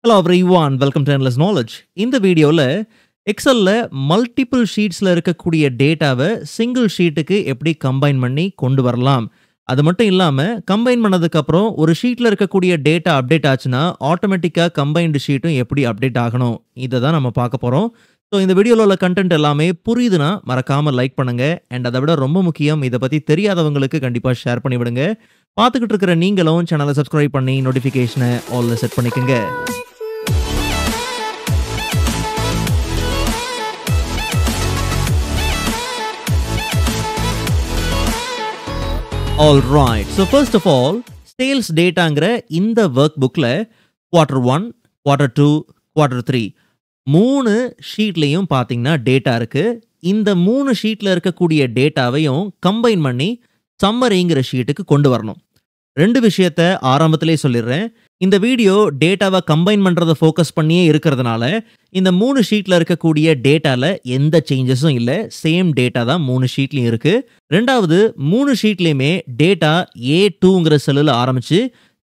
Hello everyone, welcome to Endless Knowledge. இந்த வீடியோல எக்ஸல்ல multiple ஷீட்ஸ்ல இருக்கக்கூடிய டேட்டாவை சிங்கிள் ஷீட்டுக்கு எப்படி கம்பைன் பண்ணி கொண்டு வரலாம். அது மட்டும் இல்லாம கம்பைன் பண்ணதுக்கு அப்புறம் ஒரு ஷீட்ல இருக்கக்கூடிய டேட்டா அப்டேட் ஆச்சுன்னா ஆட்டோமேட்டிக்கா கம்பைன்டு ஷீட்டும் எப்படி அப்டேட் ஆகணும் இதை தான் நம்ம பார்க்க போறோம். ஸோ இந்த வீடியோவில் உள்ள கண்டென்ட் எல்லாமே புரியுதுன்னா மறக்காம லைக் பண்ணுங்க. அண்ட் அதை விட ரொம்ப முக்கியம், இதை பத்தி தெரியாதவங்களுக்கு கண்டிப்பாக ஷேர் பண்ணி விடுங்க. பார்த்துக்கிட்டு இருக்கிற நீங்களும் சேனலை சப்ஸ்கிரைப் பண்ணி நோட்டிஃபிகேஷனை ஆல்ல செட் பண்ணிக்கோங்க. Alright, so first of all, sales dataங்கிற இந்த ஒர்க் புக்ல Q1, Q2, Q3 மூணு ஷீட்லையும் பார்த்தீங்கன்னா டேட்டா இருக்கு. இந்த மூணு ஷீட்ல இருக்கக்கூடிய டேட்டாவையும் கம்பைன் பண்ணி சம்மரிங்கிற ஷீட்டுக்கு கொண்டு வரணும். ரெண்டு விஷயத்த ஆரம்பத்திலே சொல்லிடுறேன். இந்த வீடியோ டேட்டாவை கம்பைன் பண்றதை ஃபோக்கஸ் பண்ணியே இருக்கிறதுனால இந்த மூணு ஷீட்ல இருக்கக்கூடிய டேட்டால எந்த சேஞ்சஸும் இல்லை. சேம் டேட்டா தான் மூணு ஷீட்லையும் இருக்கு. ரெண்டாவது, மூணு ஷீட்லையுமே டேட்டா A2ங்கிற செல்லில் ஆரம்பிச்சு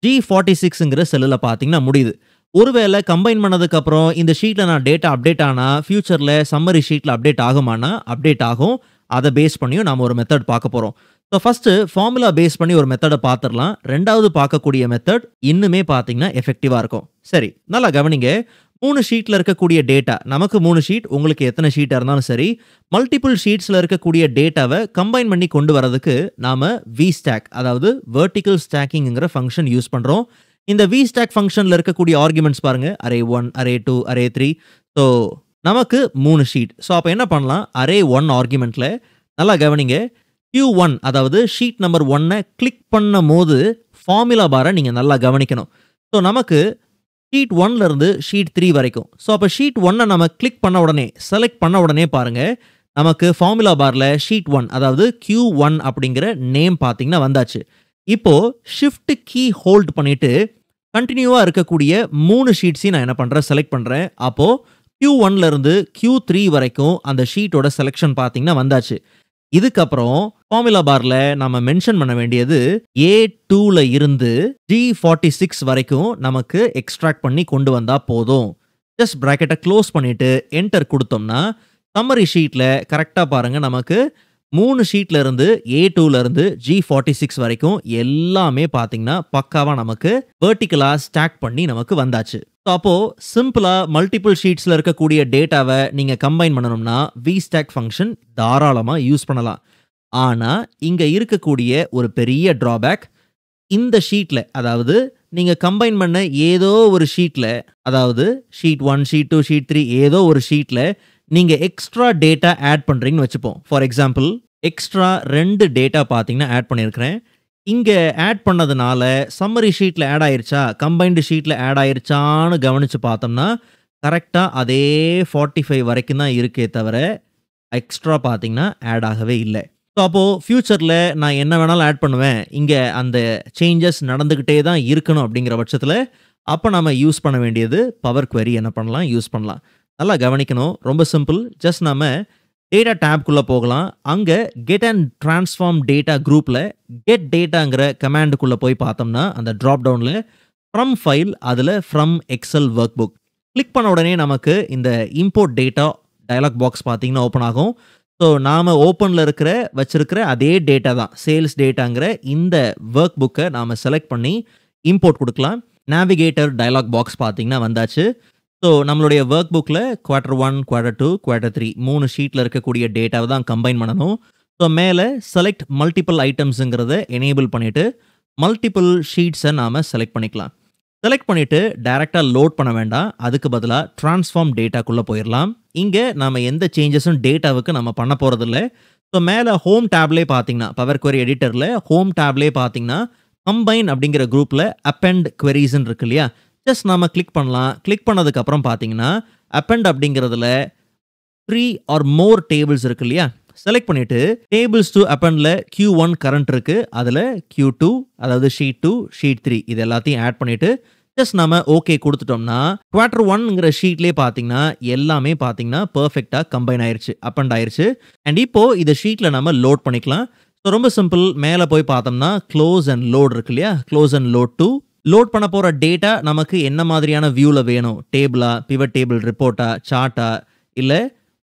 G46ங்கிற செல்லில் பார்த்தீங்கன்னா முடியுது. ஒருவேளை கம்பைன் பண்ணதுக்கு அப்புறம் இந்த ஷீட்ல நான் டேட்டா அப்டேட் ஆனா ஃபியூச்சர்ல சம்மரி ஷீட்ல அப்டேட் ஆகுமானா அப்டேட் ஆகும். அதை பேஸ் பண்ணியும் நாம ஒரு மெத்தட் பார்க்க போறோம். ஸோ ஃபர்ஸ்ட் ஃபார்முலா பேஸ் பண்ணி ஒரு மெத்தடை பார்த்துடலாம். ரெண்டாவது பார்க்கக்கூடிய மெத்தட் இன்னுமே பார்த்தீங்கன்னா எஃபெக்டிவா இருக்கும். சரி, நல்லா கவனிங்க. மூணு ஷீட்ல இருக்கக்கூடிய டேட்டா, நமக்கு மூணு ஷீட், உங்களுக்கு எத்தனை ஷீட்டாக இருந்தாலும் சரி, மல்டிபிள் ஷீட்ஸ்ல இருக்கக்கூடிய டேட்டாவை கம்பைன் பண்ணி கொண்டு வரதுக்கு நாம VStack, அதாவது வெர்டிக்கல் ஸ்டாக்கிங்கிற ஃபங்க்ஷன் யூஸ் பண்றோம். இந்த VStack ஃபங்க்ஷன்ல இருக்கக்கூடிய ஆர்குமெண்ட்ஸ் பாருங்க, array1, array2, array3. ஸோ நமக்கு மூணு ஷீட். ஸோ அப்போ என்ன பண்ணலாம், array1 ஆர்குமெண்ட்ல நல்லா கவனிங்க, Q1 அதாவது ஷீட் நம்பர் 1 கிளிக் பண்ணும் போது ஃபார்முலா பாரை நீங்கள் நல்லா கவனிக்கணும். ஸோ நமக்கு ஷீட் 1ல இருந்து ஷீட் 3 வரைக்கும். ஸோ அப்போ ஷீட் 1 நம்ம கிளிக் பண்ண உடனே, செலக்ட் பண்ண உடனே பாருங்க, நமக்கு ஃபார்முலா பாரில் ஷீட் 1 அதாவது Q1 அப்படிங்கிற நேம் பார்த்தீங்கன்னா வந்தாச்சு. இப்போ ஷிஃப்ட் கீ ஹோல்ட் பண்ணிட்டு கண்டினியூவாக இருக்கக்கூடிய மூணு ஷீட்ஸையும் நான் என்ன பண்ணுறேன், செலக்ட் பண்ணுறேன். அப்போது Q1ல இருந்து Q3 வரைக்கும் அந்த ஷீட்டோட செலெக்ஷன் பார்த்தீங்கன்னா வந்தாச்சு. இதுக்கப்புறம் ஃபார்முலா பார்ல நம்ம மென்ஷன் பண்ண வேண்டியது A2ல இருந்து G46 வரைக்கும் நமக்கு எக்ஸ்ட்ராக்ட் பண்ணி கொண்டு வந்தா போதும். ஜஸ்ட் பிராக்கெட்டை க்ளோஸ் பண்ணிட்டு என்டர் கொடுத்தோம்னா சம்மரி ஷீட்ல கரெக்டாக பாருங்க, நமக்கு மூணு ஷீட்ல இருந்து A2ல இருந்து G46 வரைக்கும் எல்லாமே பார்த்தீங்கன்னா பக்காவா நமக்கு வெர்டிகலா ஸ்டாக் பண்ணி நமக்கு வந்தாச்சு. அப்போ சிம்பிளா மல்டிபிள் ஷீட்ஸ்ல இருக்கக்கூடிய டேட்டாவை நீங்க கம்பைன் பண்ணணும்னா VStack ஃபங்க்ஷன் தாராளமா யூஸ் பண்ணலாம். ஆனா இங்க இருக்கக்கூடிய ஒரு பெரிய டிராபேக், இந்த ஷீட்ல, அதாவது நீங்க கம்பைன் பண்ண ஏதோ ஒரு ஷீட்ல, அதாவது ஷீட் 1, ஷீட் 2, ஷீட் 3 ஏதோ ஒரு ஷீட்ல நீங்க எக்ஸ்ட்ரா டேட்டா ஆட் பண்றீங்கன்னு வச்சுப்போம். ஃபார் எக்ஸாம்பிள் எக்ஸ்ட்ரா 2 டேட்டா பார்த்தீங்கன்னா ஆட் பண்ணியிருக்கிறேன். இங்கே ஆட் பண்ணதுனால சம்மரி ஷீட்டில் ஆட் ஆயிருச்சா, கம்பைன்டு ஷீட்டில் ஆட் ஆயிருச்சான்னு கவனித்து பார்த்தோம்னா கரெக்டாக அதே 45 வரைக்கும் தான் இருக்கே தவிர எக்ஸ்ட்ரா பார்த்தீங்கன்னா ஆட் ஆகவே இல்லை. ஸோ அப்போது ஃப்யூச்சரில் நான் என்ன வேணாலும் ஆட் பண்ணுவேன், இங்கே அந்த சேஞ்சஸ் நடந்துக்கிட்டே தான் இருக்கணும் அப்படிங்கிற பட்சத்தில் அப்போ நம்ம யூஸ் பண்ண வேண்டியது பவர் குவெரி என்ன பண்ணலாம், யூஸ் பண்ணலாம். நல்லா கவனிக்கணும், ரொம்ப சிம்பிள். ஜஸ்ட் நம்ம டேட்டா டேப்குள்ளே போகலாம். அங்கே கெட் அண்ட் ட்ரான்ஸ்ஃபார்ம் டேட்டா குரூப்பில் கெட் டேட்டாங்கிற கமாண்டுக்குள்ளே போய் பார்த்தோம்னா அந்த ட்ராப் டவுனில் ஃப்ரம் ஃபைல், அதில் from Excel workbook click பண்ண உடனே நமக்கு இந்த இம்போர்ட் டேட்டா டயலாக் பாக்ஸ் பார்த்தீங்கன்னா ஓப்பன் ஆகும். ஸோ நாம் ஓப்பனில் வச்சிருக்கிற அதே டேட்டா தான், சேல்ஸ் டேட்டாங்கிற இந்த ஒர்க் புக்கை நாம் செலக்ட் பண்ணி இம்போர்ட் கொடுக்கலாம். நேவிகேட்டர் டயலாக் பாக்ஸ் பார்த்தீங்கன்னா வந்தாச்சு. ஸோ நம்மளுடைய ஒர்க் புக்கில் Q1, Q2, Q3 மூணு ஷீட்டில் இருக்கக்கூடிய டேட்டாவை தான் கம்பைன் பண்ணணும். ஸோ மேலே செலக்ட் மல்டிபிள் ஐட்டம்ஸுங்கிறத எனேபிள் பண்ணிவிட்டு மல்டிபிள் ஷீட்ஸை நாம் செலக்ட் பண்ணிக்கலாம். செலக்ட் பண்ணிவிட்டு டைரெக்டாக லோட் பண்ண வேண்டாம், அதுக்கு பதிலாக ட்ரான்ஸ்ஃபார்ம் டேட்டாக்குள்ளே போயிடலாம். இங்கே நம்ம எந்த சேஞ்சஸும் டேட்டாவுக்கு நம்ம பண்ண போகிறதில்ல. ஸோ மேலே ஹோம் டேப்லேயே பார்த்தீங்கன்னா, பவர் குவெரி எடிட்டரில் ஹோம் டேப்லேயே பார்த்தீங்கன்னா கம்பைன் அப்படிங்கிற குரூப்பில் அப்பெண்ட் குவெரிஸ்ன்னு இருக்கு இல்லையா, ஜஸ்ட் நம்ம கிளிக் பண்ணலாம். கிளிக் பண்ணதுக்கப்புறம் பார்த்தீங்கன்னா அப்பெண்ட் அப்படிங்கிறதுல 3 or more டேபிள்ஸ் இருக்கு இல்லையா, செலக்ட் பண்ணிவிட்டு டேபிள்ஸ் டு அப்பெண்டில் Q1 கரண்ட் இருக்குது, அதில் Q2 அதாவது ஷீட் 2, ஷீட் 3 இது எல்லாத்தையும் ஆட் பண்ணிவிட்டு ஜஸ்ட் நம்ம ஓகே கொடுத்துட்டோம்னா Q1ங்கிற ஷீட்லேயே பார்த்தீங்கன்னா எல்லாமே பார்த்தீங்கன்னா பர்ஃபெக்டாக கம்பைன் ஆயிடுச்சு, அப்பெண்ட் ஆயிடுச்சு. அண்ட் இப்போது இதை ஷீட்டில் நம்ம லோட் பண்ணிக்கலாம். ஸோ ரொம்ப சிம்பிள், மேலே போய் பார்த்தோம்னா க்ளோஸ் அண்ட் லோட் இருக்கு இல்லையா, close and load to load பண்ண போற டேட்டா நமக்கு என்ன மாதிரியான வியூல வேணும்? டேபிளா, பிவட் டேபிள் ரிப்போர்ட்டா, சார்ட்டா, இல்ல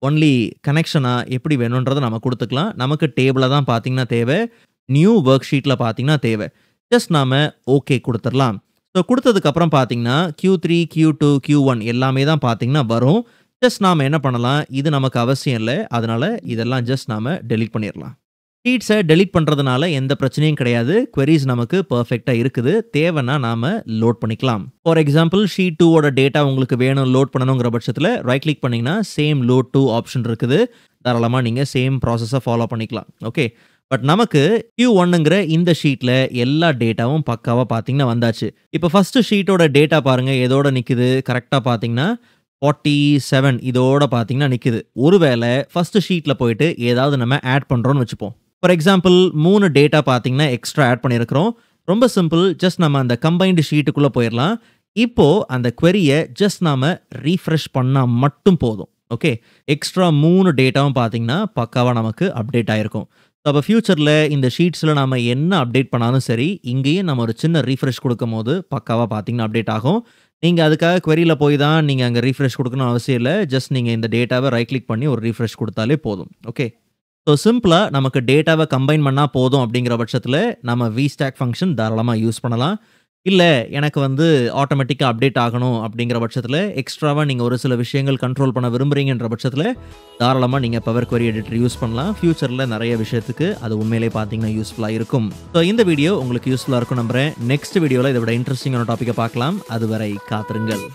ஒன்லி கனெக்ஷனா எப்படி வேணும்ன்றத நம்ம குடுத்துக்கலாம். நமக்கு டேபிளா தான் பார்த்தீங்கன்னா தேவை. நியூ வொர்க் ஷீட்ல பார்த்தீங்கன்னா தேவை. ஜஸ்ட் நாம ஓகே குடுத்துறலாம். ஸோ குடுத்ததுக்கு அப்புறம் பார்த்தீங்கன்னா, Q3, Q2, Q1 எல்லாமே தான் பார்த்தீங்கன்னா வரும். ஜஸ்ட் நாம என்ன பண்ணலாம், இது நமக்கு அவசியம் இல்ல. அதனால இதெல்லாம் ஜஸ்ட் நாம டெலீட் பண்ணிறலாம். ஷீட்ஸ டெலீட் பண்றதுனால எந்த பிரச்சனையும் கிடையாது. குவெரீஸ் நமக்கு பெர்ஃபெக்ட்டா இருக்குது. தேவைன்னா நாம லோட் பண்ணிக்கலாம். ஃபார் எக்ஸாம்பிள் ஷீட் 2 ஓட டேட்டா உங்களுக்கு வேணும் லோட் பண்ணணுங்கிற பட்சத்தில ரைட் கிளிக் பண்ணீங்கன்னா சேம் லோட் டூ ஆப்ஷன் இருக்குது. தாராளமா நீங்க சேம் ப்ராசஸ ஃபாலோ பண்ணிக்கலாம். ஓகே. பட் நமக்கு Q1ங்கிற இந்த ஷீட்ல எல்லா டேட்டாவும் பக்காவா பார்த்தீங்கன்னா வந்தாச்சு. இப்ப ஃபர்ஸ்ட் ஷீட்டோட டேட்டா பாருங்க எதோட நிக்குது? கரெக்ட்டா பார்த்தீங்கன்னா 47 இதோட பார்த்தீங்கன்னா நிக்குது. ஒருவேளை ஃபர்ஸ்ட் ஷீட்ல போயிட்டு ஏதாவது நம்ம ஆட் பண்றோம்னு வச்சுப்போம். ஃபார் எக்ஸாம்பிள் 3 டேட்டா பார்த்தீங்கன்னா எக்ஸ்ட்ரா ஆட் பண்ணியிருக்கிறோம். ரொம்ப சிம்பிள். ஜஸ்ட் நம்ம அந்த கம்பைன்டு ஷீட்டுக்குள்ள போயிரலாம். இப்போ அந்த query-ய ஜஸ்ட் நாம ரீஃப்ரெஷ் பண்ணா மட்டும் போதும். ஓகே. எக்ஸ்ட்ரா 3 டேட்டாவும் பார்த்தீங்கன்னா பக்காவா நமக்கு அப்டேட் ஆயிருக்கும். அப்ப ஃபியூச்சர்ல இந்த ஷீட்ஸ்ல நாம என்ன அப்டேட் பண்ணாலும் சரி, இங்கேயும் நம்ம ஒரு சின்ன ரீஃப்ரெஷ் குடுக்கும்போது பக்காவா பார்த்தீங்கன்னா அப்டேட் ஆகும். நீங்க அதுக்காக query-ல போய் தான் நீங்க அங்க ரீஃப்ரெஷ் குடுக்கணும்னு அவசியம் இல்ல. ஜஸ்ட் நீங்க இந்த டேட்டாவ ரைட் கிளிக் பண்ணி ஒரு ரீஃப்ரெஷ் குடுத்தாலே போதும். ஓகே. ஸோ சிம்பிளா நமக்கு டேட்டாவ கம்பைன் பண்ணா போதும் அப்படிங்கிற பட்சத்தில நம்ம vstack ஃபங்ஷன் தாராளமா யூஸ் பண்ணலாம். இல்ல எனக்கு வந்து ஆட்டோமேட்டிக்கா அப்டேட் ஆகணும் அப்படிங்கிற பட்சத்தில எக்ஸ்ட்ராவா நீங்க ஒரு சில விஷயங்கள் கண்ட்ரோல் பண்ண விரும்புறீங்கன்ற பட்சத்தில தாராளமா நீங்க பவர் query எடிட்டர் யூஸ் பண்ணலாம். ஃபியூச்சர்ல நிறைய விஷயத்துக்கு அது உண்மையிலேயே பார்த்தீங்கன்னா யூஸ்ஃபுல்லா இருக்கும். ஸோ இந்த வீடியோ உங்களுக்கு யூஸ்ஃபுல்லா இருக்கும் நம்புறேன். நெக்ஸ்ட் வீடியோல இதை விட இன்ட்ரெஸ்டிங்கான டாபிக்க பார்க்கலாம். அதுவரை காத்திருங்கள்.